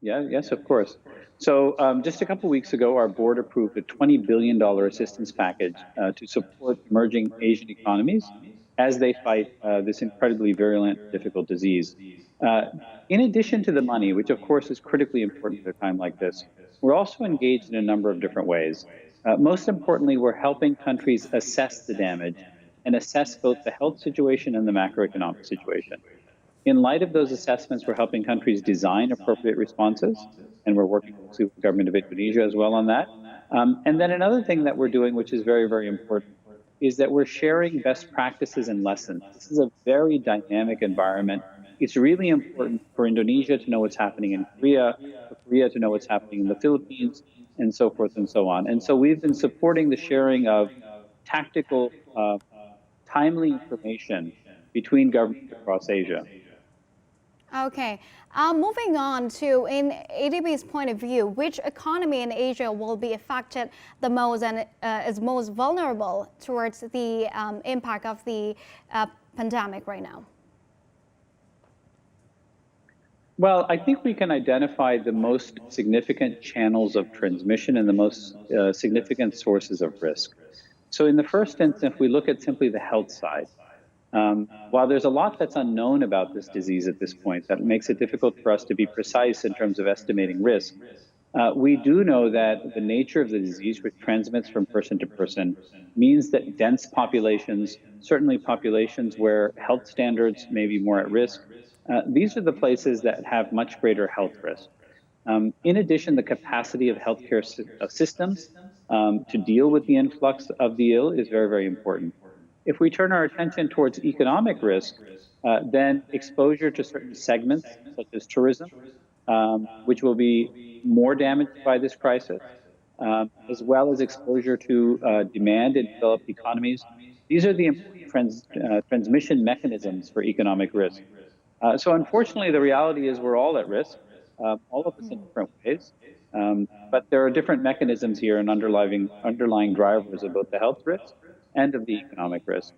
Yes, of course. So just a couple weeks ago, our board approved a $20 billion assistance package to support emerging Asian economies as they fight this incredibly virulent, difficult disease. In addition to the money, which of course is critically important at a time like this, we're also engaged in a number of different ways. Most importantly, we're helping countries assess the damage and assess both the health situation and the macroeconomic situation. In light of those assessments, we're helping countries design appropriate responses, and we're working closely with the government of Indonesia as well on that. And then another thing that we're doing, which is very, very important, is that we're sharing best practices and lessons. This is a very dynamic environment. It's really important for Indonesia to know what's happening in Korea, for Korea to know what's happening in the Philippines, and so forth and so on. And so we've been supporting the sharing of tactical, timely information between governments across Asia. Okay, moving on to, in ADB's point of view, which economy in Asia will be affected the most and is most vulnerable towards the impact of the pandemic right now? Well, I think we can identify the most significant channels of transmission and the most significant sources of risk. So in the first instance, if we look at simply the health side, while there's a lot that's unknown about this disease at this point that makes it difficult for us to be precise in terms of estimating risk, we do know that the nature of the disease, which transmits from person to person, means that dense populations, certainly populations where health standards may be more at risk, these are the places that have much greater health risk. In addition, the capacity of healthcare systems to deal with the influx of the ill is very, very important. If we turn our attention towards economic risk, then exposure to certain segments, such as tourism, which will be more damaged by this crisis, as well as exposure to demand in developed economies. These are the important transmission mechanisms for economic risk. So unfortunately, the reality is we're all at risk, all of us in different ways. But there are different mechanisms here and underlying drivers of both the health risk and of the economic risk.